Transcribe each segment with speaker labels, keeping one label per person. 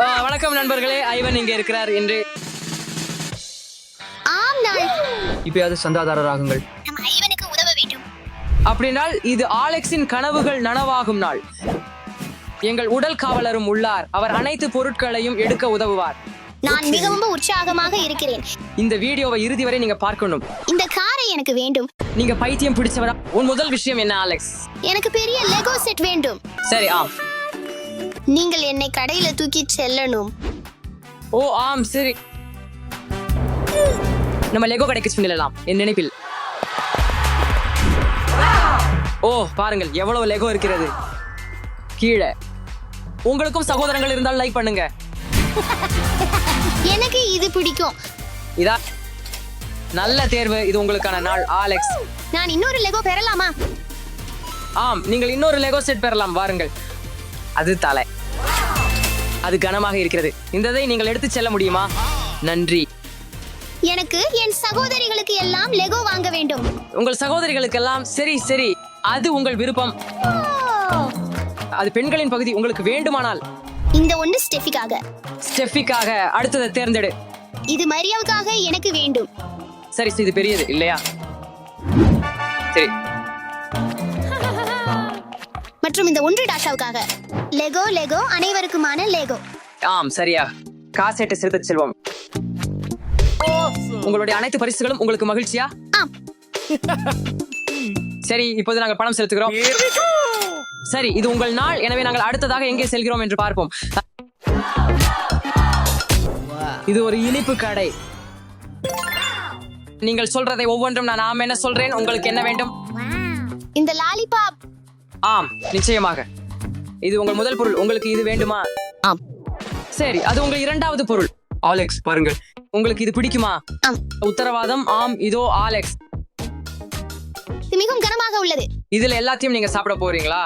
Speaker 1: வணக்கம் நண்பர்களே, ஐவன் இங்கே இருக்கிறார் என்று.
Speaker 2: ஆம் நாள்.
Speaker 3: இப்பயாவது சந்தாதாரராகுங்கள்.
Speaker 2: நம் ஐவனுக்கு உதவ வேண்டும்.
Speaker 1: அப்படினால் இது ஆலெக்ஸின் கனவுகள் நனவாகும் நாள். எங்கள் உடல் காவலரும் உள்ளார். அவர் அனைத்து பொருட்களையும் எடுக்க உதவுவார்.
Speaker 2: நான் மிகவும் உற்சாகமாக இருக்கிறேன்.
Speaker 1: இந்த வீடியோவை இறுதி வரை நீங்க பார்க்கணும்.
Speaker 2: இந்த காரை எனக்கு வேண்டும்.
Speaker 1: நீங்க பைத்தியம் பிடிச்சவரா? உன் முதல் விஷயம் என்ன ஆலெக்ஸ்?
Speaker 2: எனக்கு பெரிய லெகோ செட் வேண்டும்.
Speaker 1: சரி, ஆம்.
Speaker 2: நீங்கள் என்னை கடையில தூக்கி செல்லணும்.
Speaker 1: ஓ ஆம், சரி. நம்ம லெகோ கடைக்கு செல்லலாம் என் நினைப்பில். ஓ பாருங்கள் எவ்வளவு லெகோ இருக்கிறது கீழே. உங்களுக்கும் சகோதரங்கள் இருந்தால் லைக் பண்ணுங்க.
Speaker 2: எனக்கு இது பிடிக்கும்.
Speaker 1: இதா நல்ல தேர்வு. இது உங்களுக்கான நாள் ஆலெக்ஸ்.
Speaker 2: நான் இன்னொரு லெகோ பெறலாமா?
Speaker 1: ஆம், நீங்கள் இன்னொரு லெகோ செட் பெறலாம். வாருங்கள். அது தலை. அது கனமாக இருக்கிறது. இந்ததை நீங்கள் எடுத்து செல்ல முடியுமா? நன்றி.
Speaker 2: எனக்கு என் சகோதரிகளுக்கு எல்லாம் லெகோ வாங்க வேண்டும்.
Speaker 1: உங்கள் சகோதரிகளுக்கெல்லாம் சரி சரி, அது உங்கள் விருப்பம். அது பெண்களின் பகுதி. உங்களுக்கு வேண்டுமானால்.
Speaker 2: இந்த ஒன்று ஸ்டெஃபிக்காக.
Speaker 1: ஸ்டெஃபிக்காக அடுத்ததை தேர்ந்தெடு.
Speaker 2: இது மரியாவுக்காக எனக்கு வேண்டும்.
Speaker 1: சரி, இது பெரியது இல்லையா? சரி.
Speaker 2: மற்றும் இந்த ஒன்று டாஷாவுக்காக. லெகோ லெகோ அனைவருக்குமான லெகோ.
Speaker 1: ஆம், சரியா. காசேட்டை செலுத்த செல்வோம். உங்களுடைய அனைத்து பரிசுகளும் உங்களுக்கு மகிழ்ச்சியா?
Speaker 2: ஆம்.
Speaker 1: சரி, இப்போது நாங்கள் பணம் செலுத்துகிறோம். சரி, இது உங்கள் நாள். எனவே நாங்கள் அடுத்ததாக எங்கே செல்கிறோம் என்று பார்ப்போம். இது ஒரு இனிப்பு கடை. நீங்கள் சொல்றதை ஒவ்வொன்றும் நான் ஆம் என்ன சொல்றேன். உங்களுக்கு என்ன வேண்டும்?
Speaker 2: இந்த லாலிபாப்.
Speaker 1: ஆம், நிச்சயமாக. இது உங்கள் முதல் பொருள். உங்களுக்கு இது வேண்டுமா?
Speaker 2: ஆம்.
Speaker 1: சரி, அது உங்கள் இரண்டாவது பொருள்.
Speaker 3: ஆலெக்ஸ் பாருங்கள்.
Speaker 1: உங்களுக்கு இது பிடிக்குமா?
Speaker 2: ஆம்.
Speaker 1: உத்தரவாதம். ஆம், இதோ ஆலெக்ஸ்.
Speaker 2: இது மிகவும் கனமாக உள்ளது.
Speaker 1: இதுல எல்லாத்தையும் நீங்க சாப்பிட போறீங்களா?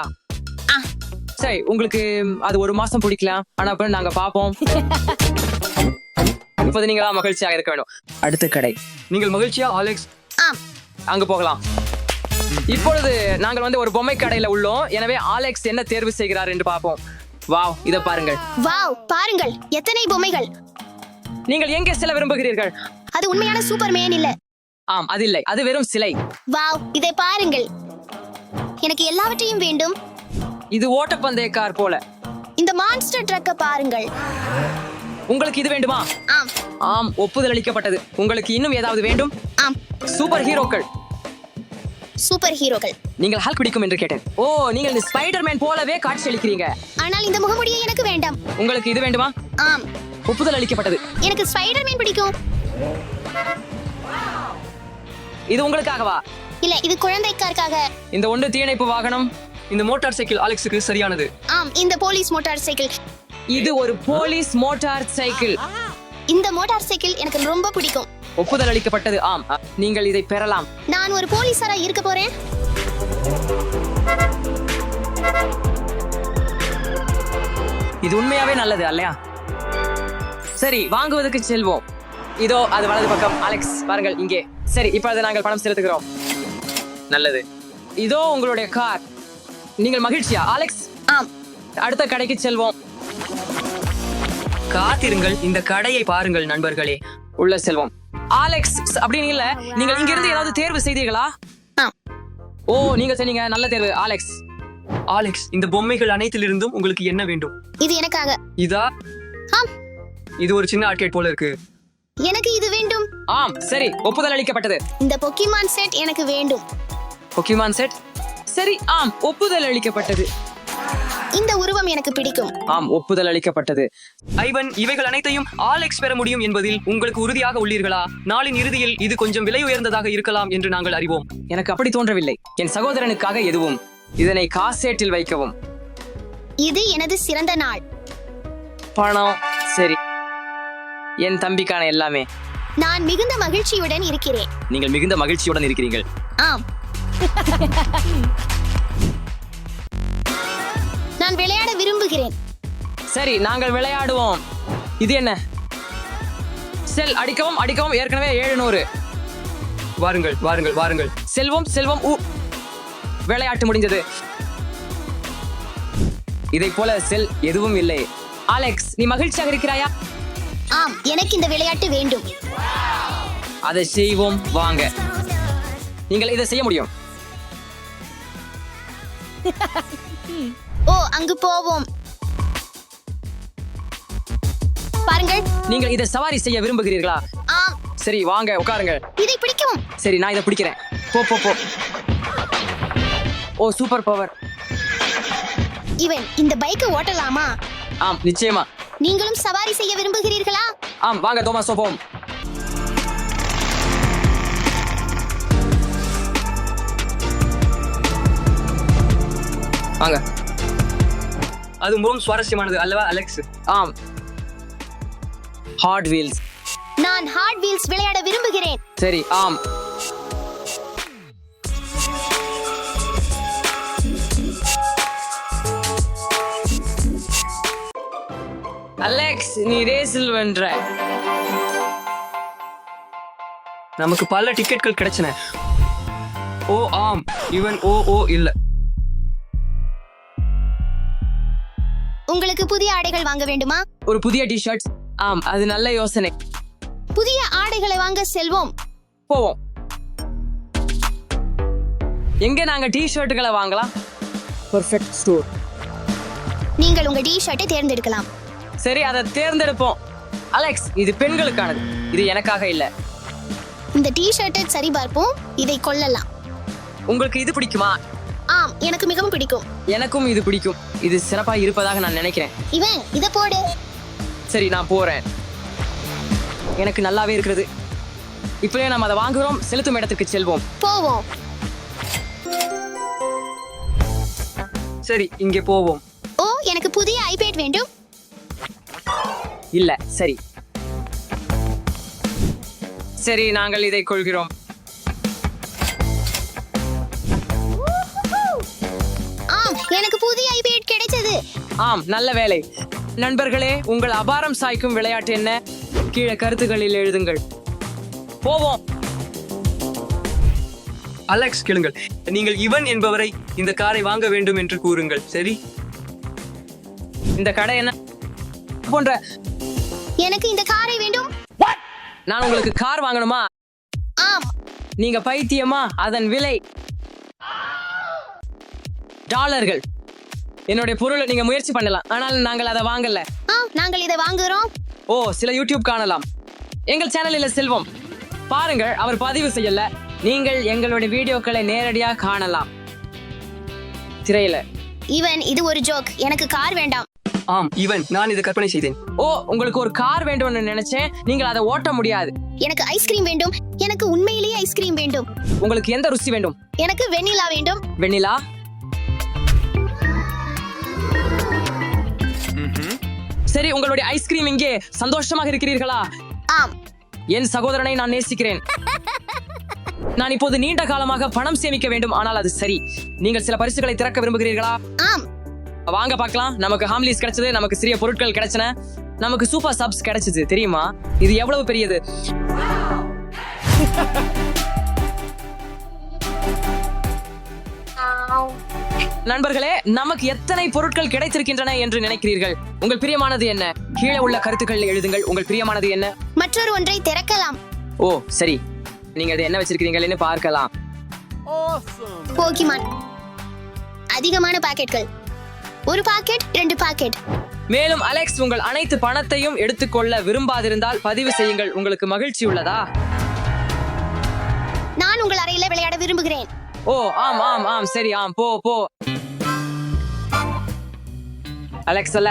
Speaker 1: சரி, உங்களுக்கு அது ஒரு மாசம் பிடிக்கலாம். ஆனா அப்புறம் நாங்க பாப்போம். இப்போது நீங்களா மகிழ்ச்சியாக இருக்க வேண்டும். அடுத்த கடை.
Speaker 3: நீங்கள் மகிழ்ச்சியா ஆலெக்ஸ்?
Speaker 2: ஆம்.
Speaker 1: அங்க போகலாம். இப்பொழுது நாங்கள் ஒரு பொம்மை கடையில உள்ளோம். எனவே ஆலெக்ஸ் என்ன தேர்வு செய்கிறார் என்று பார்ப்போம். வாவ், இத பாருங்கள்.
Speaker 2: வாவ், பாருங்கள் எத்தனை பொம்மைகள்.
Speaker 1: நீங்கள் எங்கே செல்ல விரும்புகிறீர்கள்?
Speaker 2: அது உண்மையான சூப்பர்மேன் இல்ல.
Speaker 1: ஆம், அது இல்லை. அது வெறும் சிலை.
Speaker 2: வாவ், இதை பாருங்கள். எனக்கு எல்லாவற்றையும் வேண்டும்.
Speaker 1: இது ஓட்டப்பந்தய கார் போல.
Speaker 2: இந்த மான்ஸ்டர் ட்ரக்க பாருங்கள்.
Speaker 1: உங்களுக்கு இது வேண்டுமா?
Speaker 2: ஆம்.
Speaker 1: ஆம், ஒப்புதல் அளிக்கப்பட்டது. உங்களுக்கு இன்னும் ஏதாவது வேண்டும்?
Speaker 2: ஆம்.
Speaker 1: சூப்பர் ஹீரோக்கள்.
Speaker 2: சூப்பர் ஹீரோக்கள்.
Speaker 1: நீங்கள் ஹல்க் பிடிக்கும் என்று கேட்டேன். ஓ, நீங்கள் இந்த ஸ்பைடர்மேன் போலவே காட்சி அளிக்கிறீங்க.
Speaker 2: ஆனால் இந்த முகமுடியை எனக்கு வேண்டாம்.
Speaker 1: உங்களுக்கு இது வேண்டுமா?
Speaker 2: ஆம்.
Speaker 1: ஒப்புதல் அளிக்கப்பட்டது.
Speaker 2: எனக்கு ஸ்பைடர்மேன் பிடிக்கும்.
Speaker 1: இது உங்களுக்காகவா?
Speaker 2: இல்ல, இது குழந்தைக்காக.
Speaker 1: இந்த ஒன்று தீயணைப்பு வாகனம்.
Speaker 3: இந்த மோட்டார் சைக்கிள் ஆலெக்ஸுக்கு சரியானது.
Speaker 2: ஆம், இந்த போலீஸ் மோட்டார் சைக்கிள்.
Speaker 1: இது ஒரு போலீஸ் மோட்டார் சைக்கிள்.
Speaker 2: இந்த மோட்டார் சைக்கிள் எனக்கு ரொம்ப பிடிக்கும்.
Speaker 1: ஒப்புதல் அளிக்கப்பட்டது. ஆம், நீங்கள் இதை பெறலாம்.
Speaker 2: நான் ஒரு போலீஸாரா இருக்க போறேன்.
Speaker 1: இது உண்மையாவே நல்லது அல்லையா? சரி, வாங்குவதற்கு செல்வோம். இதோ அது வலது பக்கம். அலெக்ஸ் பாருங்கள் இங்கே. சரி, இப்பொழுது நாங்கள் பணம் செலுத்துகிறோம். நல்லது. இதோ உங்களுடைய கார். நீங்கள் மகிழ்ச்சியா அலெக்ஸ்?
Speaker 2: ஆம்.
Speaker 1: அடுத்த கடைக்கு செல்வோம்.
Speaker 3: காத்திருங்கள், இந்த கடையை பாருங்கள் நண்பர்களே.
Speaker 1: உள்ள செல்வோம். அலெக்ஸ் அப்படின்னு இல்ல, நீங்கள் இங்கிருந்து ஏதாவது தேர்வு செய்தீர்களா?
Speaker 2: ஆம்.
Speaker 1: ஓ, நீங்க சொன்னீங்க. நல்ல தேர்வு அலெக்ஸ்.
Speaker 3: ஆலெக்ஸ், இந்த பொம்மைகள் அனைத்திலிருந்தும் உங்களுக்கு என்ன வேண்டும்?
Speaker 2: இது எனக்காக.
Speaker 3: இதா?
Speaker 2: ஆம்.
Speaker 3: இது ஒரு சின்ன ஆர்கேட் போல இருக்கு.
Speaker 2: எனக்கு இது வேண்டும்.
Speaker 1: ஆம், சரி, ஒப்புதல் அளிக்கப்பட்டது.
Speaker 2: இந்த பொக்கிமான் செட் எனக்கு வேண்டும்.
Speaker 1: Pokémon set. சரி, ஆம், ஒப்புதல் அளிக்கப்பட்டது.
Speaker 2: இந்த உருவம் எனக்கு பிடிக்கும்.
Speaker 1: ஆம், ஒப்புதல் அளிக்கப்பட்டது.
Speaker 3: ஐவன், இவைகள் அனைத்தையும் ஆலெக்ஸ் பெற முடியும் என்பதில் உங்களுக்கு உறுதியாக உள்ளீர்களா? நாளின் இறுதியில் இது கொஞ்சம் விலை உயர்ந்ததாக இருக்கலாம் என்று நாங்கள் அறிவோம்.
Speaker 1: எனக்கு அப்படி தோன்றவில்லை. என் சகோதரனுக்காக எதுவும். இதனை காசேட்டில் வைக்கவும்.
Speaker 2: இது எனது சிறந்த நாள்.
Speaker 1: பணம். சரி, என் தம்பிக்கான எல்லாமே.
Speaker 2: நான் மிகுந்த மகிழ்ச்சியுடன் இருக்கிறேன்.
Speaker 1: நீங்கள் மிகுந்த மகிழ்ச்சியுடன் இருக்கிறீர்கள்.
Speaker 2: ஆம். நான் விளையாட விரும்புகிறேன்.
Speaker 1: சரி, நாங்கள் விளையாடுவோம். இது என்ன? செல். அடிக்கவும் அடிக்கவும். ஏற்கனவே 700.
Speaker 3: வாருங்கள் வாருங்கள் வாருங்கள்.
Speaker 1: செல்வம் செல்வம். விளையாட்டு முடிஞ்சது. இதை போல செல் எதுவும் இல்லை. அலெக்ஸ், நீ மகிழ்ச்சியாக இருக்கிறாயா?
Speaker 2: ஆம், எனக்கு இந்த விளையாட்டு வேண்டும்.
Speaker 1: அதை செய்வோம், வாங்க. நீங்கள் இதை செய்ய முடியும்.
Speaker 2: ஓ, அங்கு போவோம். பாருங்கள்.
Speaker 1: நீங்கள் இதை சவாரி செய்ய விரும்புகிறீர்களா?
Speaker 2: ஆம்,
Speaker 1: சரி, வாங்க உட்காருங்க.
Speaker 2: இதை பிடிக்கும்.
Speaker 1: சரி, நான் இதை பிடிக்கிறேன். போ போ போ. ஓ, சூப்பர் பவர்.
Speaker 2: இவன் இந்த பைக்கை ஓட்டலாமா?
Speaker 1: ஆம், நிச்சயமா.
Speaker 2: நீங்களும் சவாரி செய்ய விரும்புகிறீர்களா?
Speaker 1: ஆம், வாங்க தோமாஸ், போவோம். வாங்க.
Speaker 3: அது மிகவும் சுவாரஸ்யமானது அல்லவா அலெக்ஸ்?
Speaker 1: ஆம், ஹாட் வீல்ஸ்.
Speaker 2: நான் ஹார்ட் வீல்ஸ் விளையாட விரும்புகிறேன்.
Speaker 1: சரி, ஆம். அலெக்ஸ், நீ ரேஸில் வென்ற.
Speaker 3: நமக்கு பல டிக்கெட்கள் கிடைச்சன. ஓ ஆம், இவன் ஓ இல்ல.
Speaker 2: உங்களுக்கு புதிய ஆடைகள் வாங்க வேண்டுமா?
Speaker 1: ஒரு புதிய டி-ஷர்ட். ஆம், அது நல்ல யோசனை.
Speaker 2: புதிய ஆடைகளை வாங்க செல்வோம்.
Speaker 1: போவோம். எங்க நாங்க டி-ஷர்ட்டுகளை வாங்கலாம்? Perfect store.
Speaker 2: நீங்கள் உங்க டி-ஷர்ட்டை தேர்ந்தெடுக்கலாம்.
Speaker 1: சரி, அதை தேர்ந்தெடுப்போம். அலெக்ஸ், இது பெண்களுக்கானது, இது எனக்காக இல்ல.
Speaker 2: இந்த டி-ஷர்ட்டை சரிபார்ப்போம். இதை கொள்ளலாம்.
Speaker 1: உங்களுக்கு இது பிடிக்குமா?
Speaker 2: ஆம், எனக்கு மிகவும் பிடிக்கும்.
Speaker 1: எனக்கும் இது பிடிக்கும். இது சிறப்பா இருப்பதாக நான் நினைக்கிறேன்.
Speaker 2: இவன் இத போடு.
Speaker 1: சரி, நான் போறேன். எனக்கு நல்லாவே இருக்கிறது. இப்பவே நாம் அதை வாங்குறோம். செலுத்தும் இடத்துக்கு செல்வோம்.
Speaker 2: போவோம்.
Speaker 3: சரி, இங்கே போவோம்.
Speaker 2: ஓ, எனக்கு புதிய ஐபேட் வேண்டும்.
Speaker 1: இல்ல, சரி சரி, நாங்கள் இதை கொள்கிறோம்.
Speaker 2: ஆம், எனக்கு புதிய ஐபேட் கிடைச்சது.
Speaker 1: ஆம், நல்ல வேலை. நண்பர்களே, உங்கள் அபாரம் சாய்க்கும் விளையாட்டு என்ன? கீழே கருத்துகளில் எழுதுங்கள். போவோம்.
Speaker 3: அலெக்ஸ், கேளுங்கள். நீங்கள் இவன் என்பவரை இந்த காரை வாங்க வேண்டும் என்று கூறுங்கள். சரி,
Speaker 1: இந்த கடை என்ன போன்ற?
Speaker 2: எனக்கு இந்த காரை வேண்டும்.
Speaker 1: நான் உங்களுக்கு கார் வாங்கணுமா?
Speaker 2: ஆம்,
Speaker 1: நீங்க பைத்தியமா? அதன் விலை டாலர்கள். என்னுடைய பொருளை நீங்க முயற்சி பண்ணலாம், ஆனால் நாங்கள் அதை வாங்கல.
Speaker 2: ஆம், நாங்கள் இதை வாங்குறோம்.
Speaker 1: ஓ, சில யூடியூப் காணலாம். எங்கள் சேனலில் செல்வோம். பாருங்கள், அவர் பதிவு செய்யல. நீங்கள் எங்களுடைய வீடியோக்களை நேரடியாக காணலாம். திரையில.
Speaker 2: இவன் இது ஒரு ஜோக். எனக்கு கார் வேண்டாம்.
Speaker 3: ஆம், இவன். நான் இதை கற்பனை செய்தேன்.
Speaker 1: ஓ, உங்களுக்கு ஒரு கார் வேண்டும்னு நினைச்சேன். நீங்கள் அதை ஓட்ட முடியாது.
Speaker 2: எனக்கு ஐஸ்கிரீம் வேண்டும். எனக்கு உண்மையிலேயே ஐஸ்கிரீம் வேண்டும்.
Speaker 1: உங்களுக்கு எந்த ருசி வேண்டும்?
Speaker 2: எனக்கு வெண்ணிலா வேண்டும்.
Speaker 1: வெண்ணிலா. சரி, உங்களுடைய ஐஸ்கிரீம் இங்கே. சந்தோஷமாக இருக்கிறீர்களா?
Speaker 2: ஆம்,
Speaker 1: என் சகோதரனை நான் நேசிக்கிறேன். நான் இப்போது நீண்ட காலமாக பணம் சேமிக்க வேண்டும், ஆனால் அது சரி. நீங்கள் சில பரிசுகளை திறக்க விரும்புகிறீர்களா?
Speaker 2: ஆம்.
Speaker 1: வாங்க பார்க்கலாம். நமக்கு ஹாம்லீஸ் கிடைச்சது, நமக்கு சிறிய பொருட்கள் கிடைச்சன, நமக்கு சூப்பர் சப்ஸ் கிடைச்சது. தெரியுமா இது எவ்வளவு பெரியது? நண்பர்களே, நமக்கு எத்தனை பொருட்கள் கிடைத்திருக்கின்றன என்று நினைக்கிறீர்கள்? உங்கள் பிரியமானது என்ன? கீழே உள்ள கருத்துக்களில் எழுதுங்கள். உங்கள் பிரியமானது என்ன?
Speaker 2: மற்றொரு ஒன்றை திறக்கலாம்.
Speaker 1: ஓ, சரி. நீங்க இது என்ன வச்சிருக்கீங்கன்னு பார்க்கலாம்.
Speaker 2: போக்கிமான். அதிகமான பாக்கெட்கள். ஒரு பாக்கெட், 2 பாக்கெட்.
Speaker 1: மேலும் அலெக்ஸ், உங்கள் அனைத்து பணத்தையும் எடுத்துக்கொள்ள விரும்பாதிருந்தால் பதிவு செய்யுங்கள். உங்களுக்கு மகிழ்ச்சி உள்ளதா?
Speaker 2: நான் உங்கள் அறையில விளையாட விரும்புகிறேன்.
Speaker 1: ஓ, ஆம் ஆம் ஆம், சரி, ஆம், போ போ. அலெக்ஸ் அல்ல.